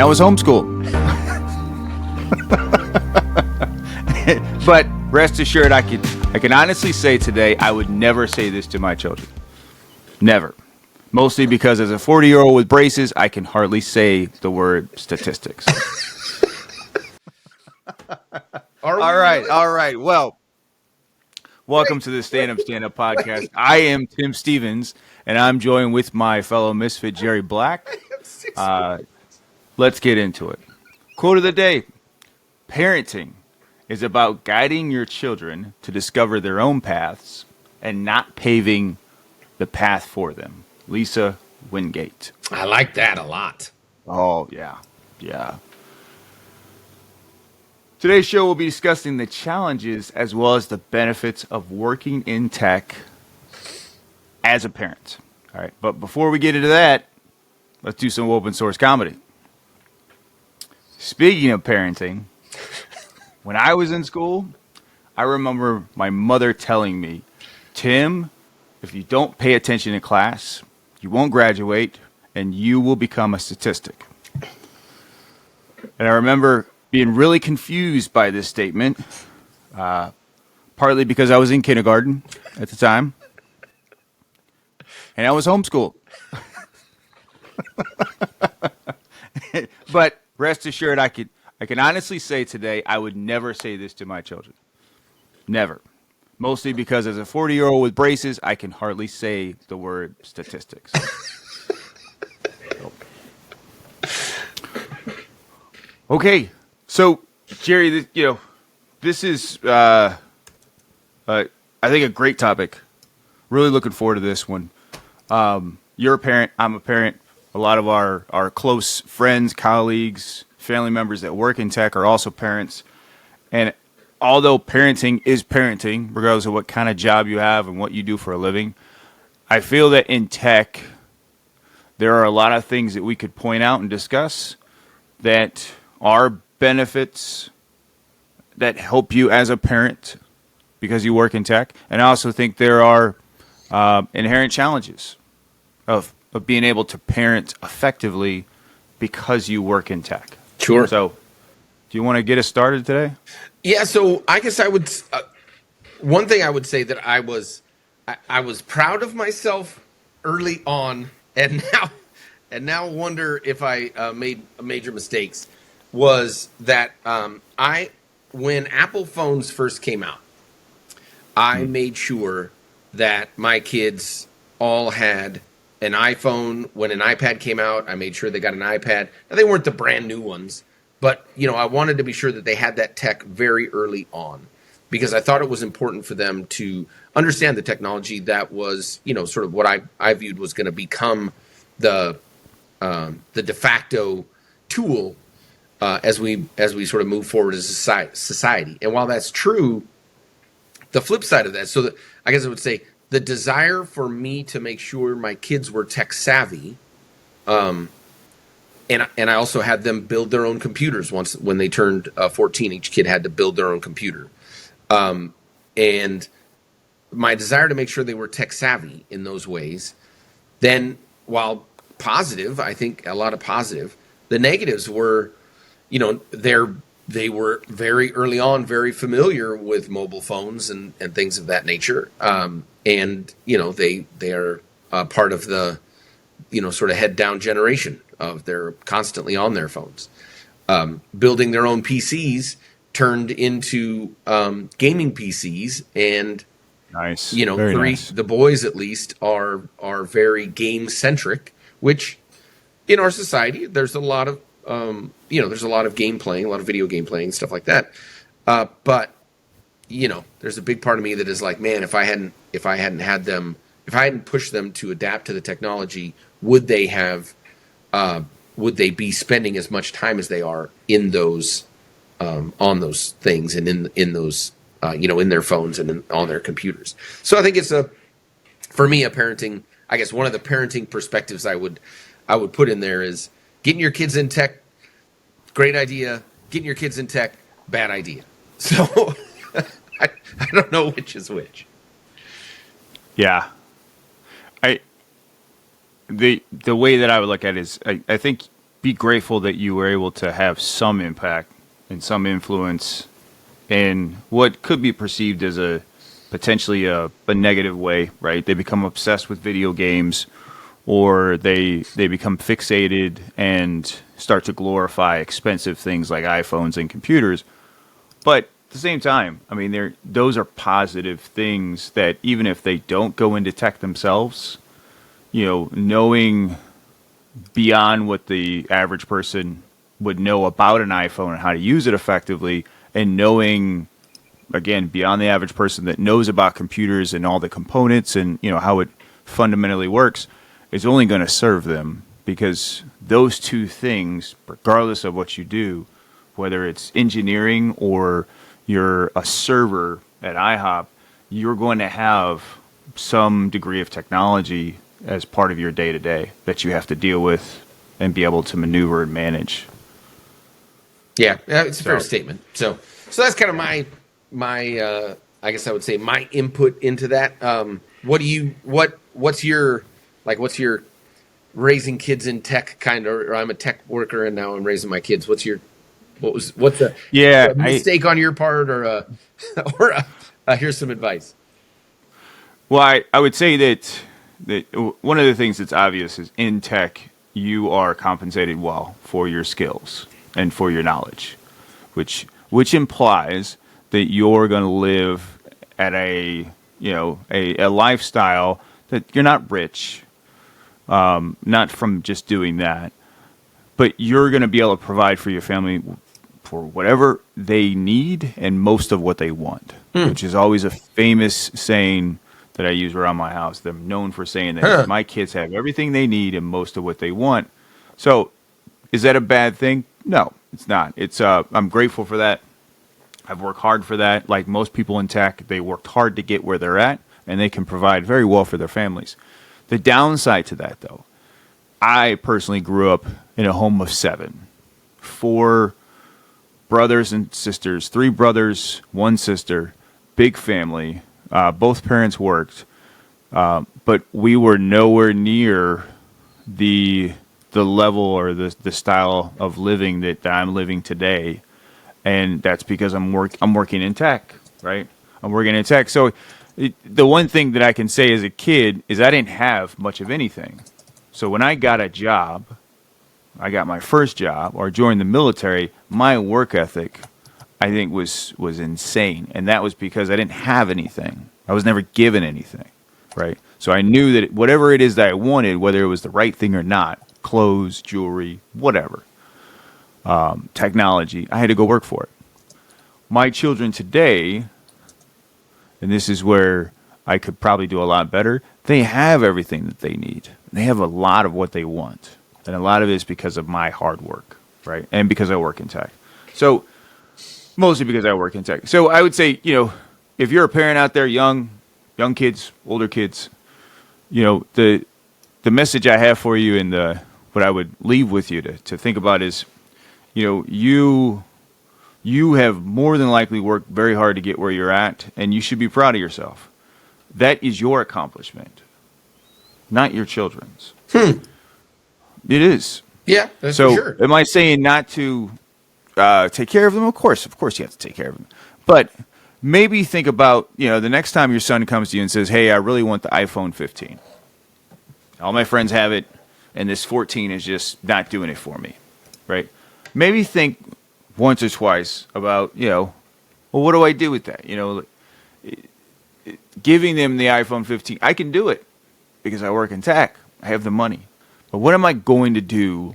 I was homeschooled. But rest assured, I can honestly say today I would never say this to my children. Never. Mostly because as a 40-year-old with braces, I can hardly say the word statistics. All right. Well, welcome to the Stand-Up Standup Podcast. I am Tim Stevens, and I'm joined with my fellow misfit, Jerry Black. Let's get into it. Quote of the day: parenting is about guiding your children to discover their own paths and not paving the path for them. Lisa Wingate. I like that a lot. Oh, yeah. Today's show will be discussing the challenges as well as the benefits of working in tech as a parent. All right, but before we get into that, let's do some open source comedy. Speaking of parenting, when I was in school, I remember my mother telling me, Tim, if you don't pay attention in class, you won't graduate and you will become a statistic. And I remember being really confused by this statement, partly because I was in kindergarten at the time, and I was homeschooled. But rest assured, I can honestly say today I would never say this to my children. Never. Mostly because as a 40-year-old with braces, I can hardly say the word statistics. Okay. So, Jerry, this is, I think, a great topic. Really looking forward to this one. You're a parent. I'm a parent. A lot of our close friends, colleagues, family members that work in tech are also parents. And although parenting is parenting, regardless of what kind of job you have and what you do for a living, I feel that in tech, there are a lot of things that we could point out and discuss that are benefits that help you as a parent because you work in tech. And I also think there are inherent challenges of being able to parent effectively because you work in tech. Sure. So, do you want to get us started today? Yeah, so I guess I would. One thing I would say that I was proud of myself early on, and now wonder if I made major mistakes. Was that when Apple phones first came out, I made sure that my kids all had an iPhone. When an iPad came out, I made sure they got an iPad. Now, they weren't the brand new ones, but I wanted to be sure that they had that tech very early on because I thought it was important for them to understand the technology that was, sort of what I viewed was going to become the de facto tool as we sort of move forward as a society. And while that's true, the flip side of that, so that I guess I would say the desire for me to make sure my kids were tech savvy, and I also had them build their own computers when they turned 14. Each kid had to build their own computer, and my desire to make sure they were tech savvy in those ways. Then, while positive, I think a lot of positive, the negatives were, they were very early on very familiar with mobile phones and things of that nature. And they are part of the, sort of head down generation of they're constantly on their phones. Building their own PCs turned into gaming PCs, and nice. The boys at least are very game centric, which in our society there's a lot of there's a lot of game playing, a lot of video game playing, stuff like that. But there's a big part of me that is like, man, if I hadn't pushed them to adapt to the technology, would they be spending as much time as they are in those on those things and in those in their phones and on their computers? So I think it's for me a parenting. I guess one of the parenting perspectives I would put in there is getting your kids in tech, great idea. Getting your kids in tech, bad idea. So I don't know which is which. Yeah. The way that I would look at it is I think be grateful that you were able to have some impact and some influence in what could be perceived as a potentially a negative way, right? They become obsessed with video games, or they become fixated and start to glorify expensive things like iPhones and computers. But at the same time, I mean, those are positive things that even if they don't go into tech themselves, knowing beyond what the average person would know about an iPhone and how to use it effectively, and knowing, again, beyond the average person that knows about computers and all the components and how it fundamentally works, is only going to serve them, because those two things, regardless of what you do, whether it's engineering or you're a server at IHOP, you're going to have some degree of technology as part of your day-to-day that you have to deal with and be able to maneuver and manage. Yeah, it's a fair statement. So that's kind of my I guess I would say my input into that. What's your raising kids in tech kind of, or I'm a tech worker and now I'm raising my kids. What's a mistake on your part, or here's some advice? Well, I would say that one of the things that's obvious is in tech, you are compensated well for your skills and for your knowledge, which implies that you're going to live at a lifestyle that you're not rich, not from just doing that, but you're going to be able to provide for your family for whatever they need and most of what they want, which is always a famous saying that I use around my house. They're known for saying that my kids have everything they need and most of what they want. So is that a bad thing? No, it's not. I'm grateful for that. I've worked hard for that. Like most people in tech, they worked hard to get where they're at, and they can provide very well for their families. The downside to that, though, I personally grew up in a home of 7, 4 brothers and sisters, 3 brothers, 1 sister, big family. Both parents worked, but we were nowhere near the level or the style of living that I'm living today, and that's because I'm working in tech, right? I'm working in tech. So the one thing that I can say as a kid is I didn't have much of anything. So when I got a job, I got my first job or joined the military, my work ethic, I think, was insane. And that was because I didn't have anything. I was never given anything, right? So I knew that whatever it is that I wanted, whether it was the right thing or not, clothes, jewelry, whatever, technology, I had to go work for it. My children today, and this is where I could probably do a lot better, they have everything that they need. They have a lot of what they want. And a lot of it is because of my hard work, right? And because I work in tech. So mostly because I work in tech. So I would say, if you're a parent out there, young kids, older kids, the message I have for you and what I would leave with you to think about is, you have more than likely worked very hard to get where you're at, and you should be proud of yourself. That is your accomplishment, not your children's. It is. Yeah, that's so for sure. Am I saying not to take care of them? Of course you have to take care of them. But maybe think about, the next time your son comes to you and says, hey, I really want the iPhone 15. All my friends have it, and this 14 is just not doing it for me, right? Maybe think once or twice about, well, what do I do with that? Giving them the iPhone 15, I can do it because I work in tech. I have the money. But what am I going to do?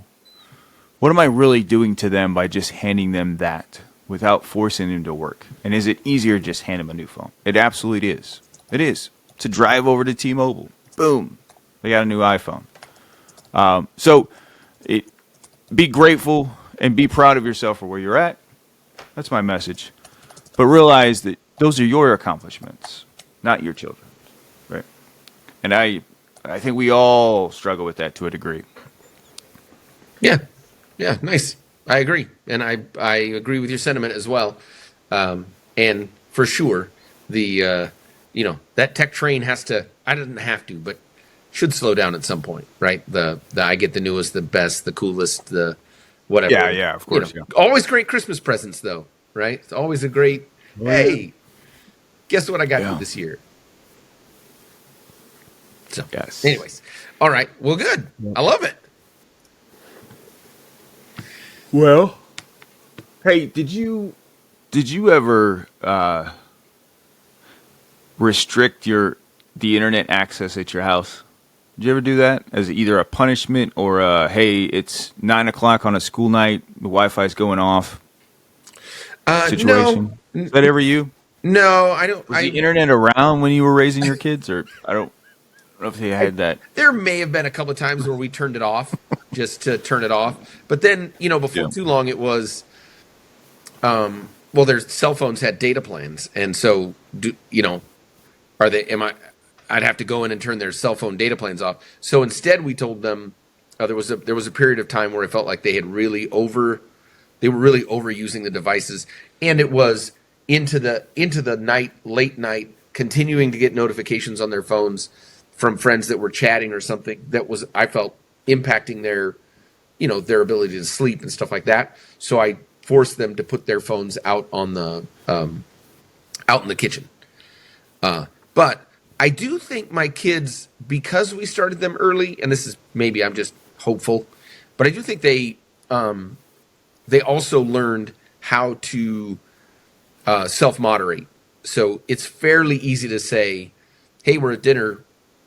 What am I really doing to them by just handing them that without forcing them to work? And is it easier to just hand them a new phone? It absolutely is. It is. To drive over to T-Mobile. Boom. They got a new iPhone. Be grateful and be proud of yourself for where you're at. That's my message. But realize that those are your accomplishments, not your children. Right? And I think we all struggle with that to a degree. Yeah, nice. I agree, and I agree with your sentiment as well. And for sure, the that tech train has to. I didn't have to, but should slow down at some point, right? The I get the newest, the best, the coolest, the whatever. Yeah, of course. Yeah. Always great Christmas presents, though, right? It's always a great. Hey, guess what I got you this year? So, yes. Anyways, all right. Well, good. I love it. Well, hey, did you ever restrict the internet access at your house? Did you ever do that as either a punishment or hey, it's 9:00 on a school night, the Wi-Fi's going off situation? No. Is that ever you? No, I don't. Was the internet around when you were raising your kids, or I don't know if you had that? There may have been a couple of times where we turned it off just to turn it off, but then before too long it was. Well, their cell phones had data plans, and so are they? I'd have to go in and turn their cell phone data plans off. So instead, we told them there was a period of time where it felt like they were really overusing the devices, and it was into the night, late night, continuing to get notifications on their phones from friends that were chatting or something that was, I felt, impacting their ability to sleep and stuff like that. So I forced them to put their phones out on the out in the kitchen. But I do think my kids, because we started them early, and this is maybe I'm just hopeful, but I do think they also learned how to self-moderate. So it's fairly easy to say, hey, we're at dinner,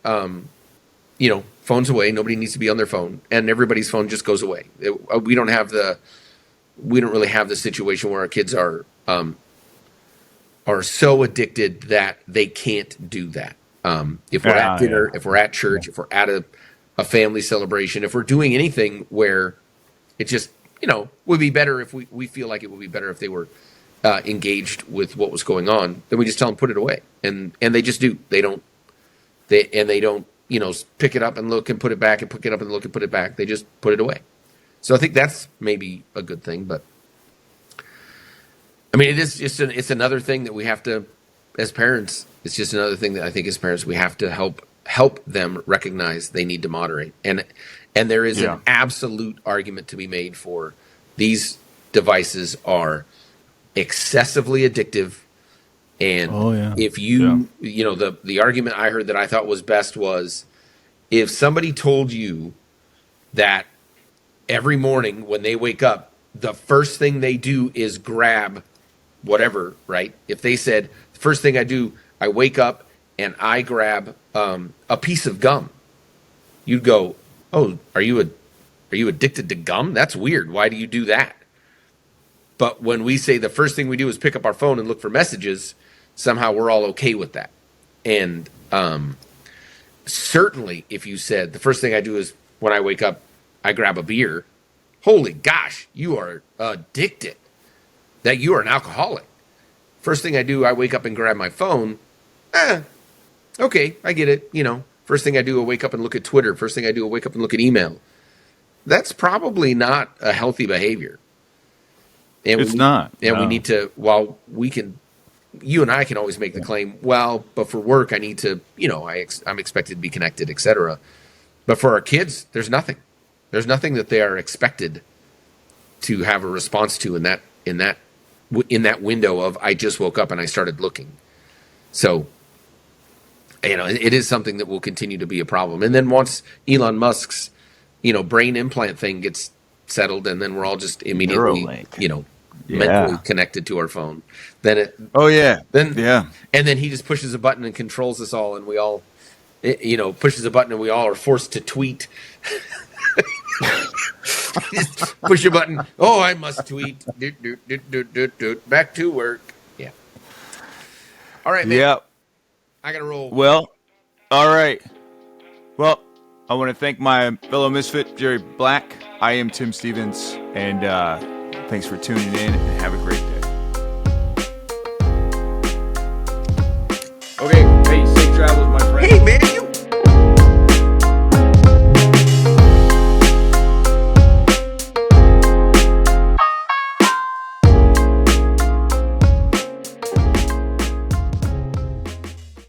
phone's away. Nobody needs to be on their phone, and everybody's phone just goes away. We don't really have the situation where our kids are so addicted that they can't do that. If we're at dinner, if we're at church, if we're at a family celebration, if we're doing anything where it just, would be better if we feel like it would be better if they were engaged with what was going on, then we just tell them put it away, and they just do. They don't pick it up and look and put it back and pick it up and look and put it back. They just put it away. So I think that's maybe a good thing, but I mean, it is just it's another thing that we have to, as parents. It's just another thing that I think as parents we have to help them recognize they need to moderate, and there is an absolute argument to be made for these devices are excessively addictive, and if the argument I heard that I thought was best was if somebody told you that every morning when they wake up, the first thing they do is grab whatever, right? If they said, the first thing I do, I wake up and I grab a piece of gum, you'd go, oh, are you addicted to gum? That's weird. Why do you do that? But when we say the first thing we do is pick up our phone and look for messages, somehow we're all okay with that. And certainly if you said, the first thing I do is when I wake up, I grab a beer, holy gosh, you are addicted, that you are an alcoholic. First thing I do, I wake up and grab my phone. Okay, I get it. First thing I do, I wake up and look at Twitter. First thing I do, I wake up and look at email. That's probably not a healthy behavior. And it's not. And we need to, while we can, you and I can always make the claim, well, but for work, I need to, I'm expected to be connected, etc. But for our kids, there's nothing. There's nothing that they are expected to have a response to in that window of I just woke up and I started looking. So, it is something that will continue to be a problem. And then once Elon Musk's, brain implant thing gets settled, and then we're all just immediately, mentally connected to our phone. Then and then he just pushes a button and controls us all, and we all, pushes a button and we all are forced to tweet. Push a button. Oh, I must tweet. Back to work. Yeah. All right, man. Yep. I gotta roll. Well, all right. Well, I want to thank my fellow misfit, Jerry Black. I am Tim Stevens, and thanks for tuning in, and have a great day.